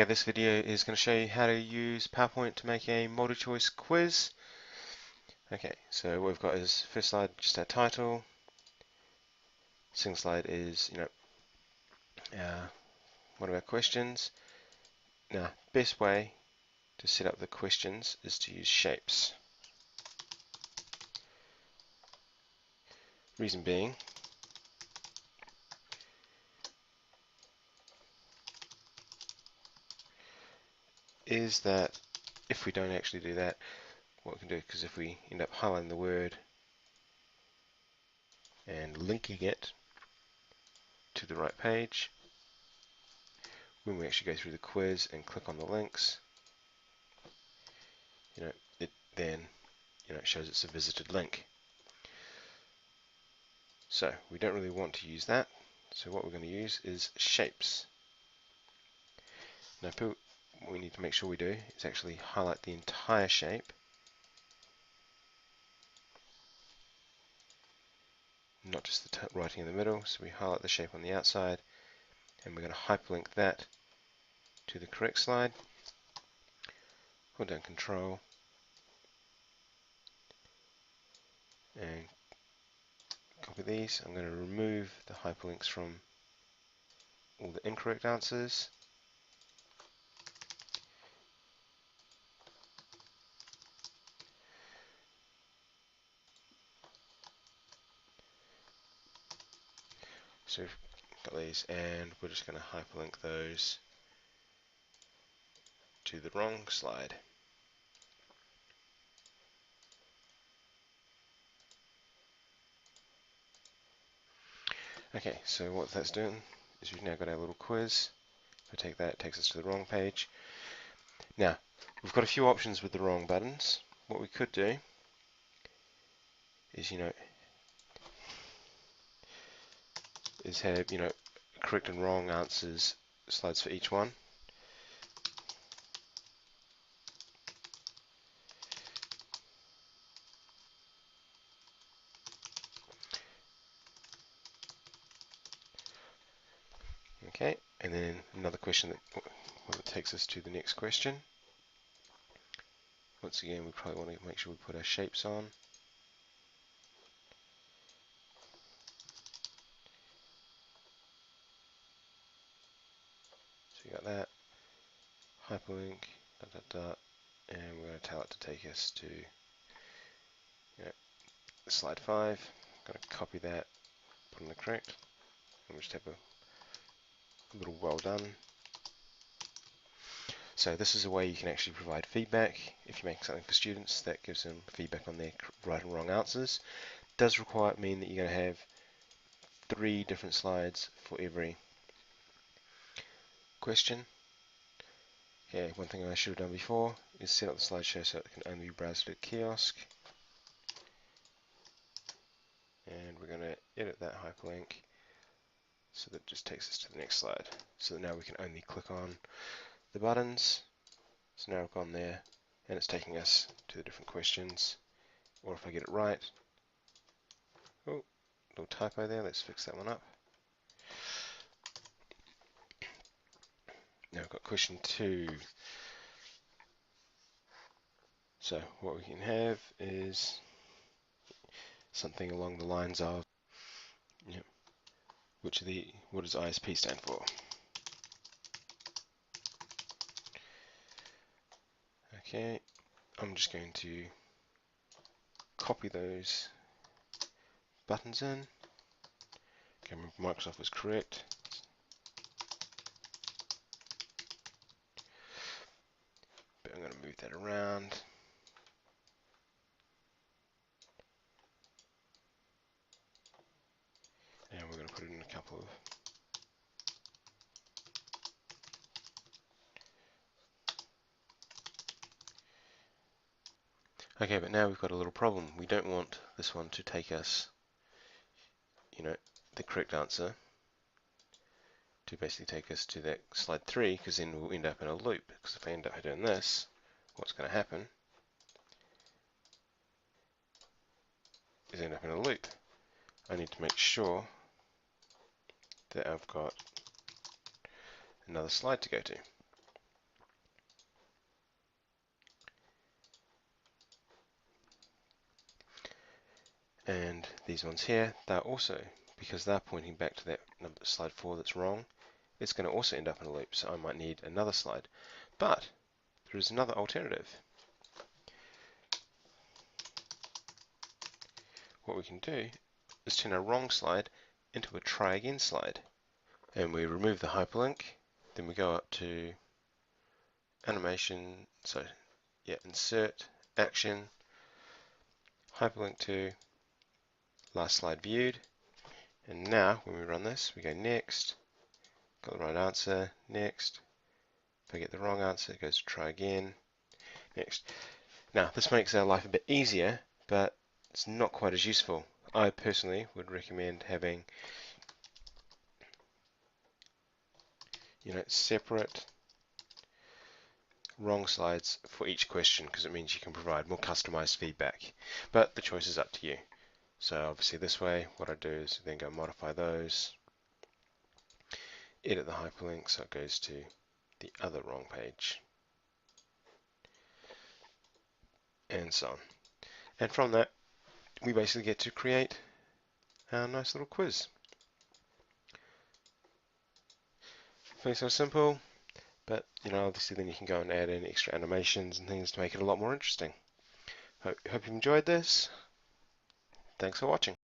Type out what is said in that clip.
Okay, this video is going to show you how to use PowerPoint to make a multi-choice quiz. Okay, so what we've got is first slide, just our title. Second slide is, one of our questions. Now, best way to set up the questions is to use shapes. Reason being, is that if we don't actually do that, what we can do, because if we end up highlighting the word and linking it to the right page, when we actually go through the quiz and click on the links, it then it shows it's a visited link. So we don't really want to use that. So what we're going to use is shapes. Now what we need to make sure we do is actually highlight the entire shape, not just the writing in the middle. So we highlight the shape on the outside, and we're going to hyperlink that to the correct slide. Hold down Control and copy these. I'm going to remove the hyperlinks from all the incorrect answers. So we've got these, and we're just going to hyperlink those to the wrong slide. Okay, so what that's doing is we've now got our little quiz. If I take that, it takes us to the wrong page. Now, we've got a few options with the wrong buttons. What we could do is, have, correct and wrong answers, slides for each one. Okay, and then another question that takes us to the next question. Once again, we probably want to make sure we put our shapes on. So you got that, hyperlink, and we're going to tell it to take us to slide 5. I'm going to copy that, put in the correct, and we just have a little well done. So this is a way you can actually provide feedback. If you make something for students, that gives them feedback on their right and wrong answers. It does mean that you're going to have 3 different slides for every question. Okay, one thing I should have done before is set up the slideshow so it can only be browsed at kiosk. And we're going to edit that hyperlink so that it just takes us to the next slide. So that now we can only click on the buttons. So now I've gone there and it's taking us to the different questions. Or if I get it right, oh, little typo there, let's fix that one up. Now we've got question 2. So what we can have is something along the lines of, what does ISP stand for? Okay, I'm just going to copy those buttons in. Okay, Microsoft was correct. But I'm going to move that around. And we're going to put it in a couple of Okay, but now we've got a little problem. We don't want this one to take us, the correct answer, to basically take us to that slide 3, because then we'll end up in a loop. Because if I end up doing this, what's going to happen is end up in a loop. I need to make sure that I've got another slide to go to. And these ones here, they're also, because they're pointing back to that slide 4 that's wrong, it's going to also end up in a loop, so I might need another slide. But there is another alternative. What we can do is turn our wrong slide into a try again slide. And we remove the hyperlink, then we go up to animation, so yeah, insert, action, hyperlink to last slide viewed. And now when we run this, we go next, got the right answer, next. If I get the wrong answer, it goes to try again, next. Now this makes our life a bit easier, but it's not quite as useful. I personally would recommend having separate wrong slides for each question, because it means you can provide more customized feedback. But the choice is up to you. So obviously this way, what I do is then go modify those, edit the hyperlink so it goes to the other wrong page, and so on. And from that, we basically get to create our nice little quiz. Very so simple, but obviously then you can go and add in extra animations and things to make it a lot more interesting. Hope you've enjoyed this. Thanks for watching.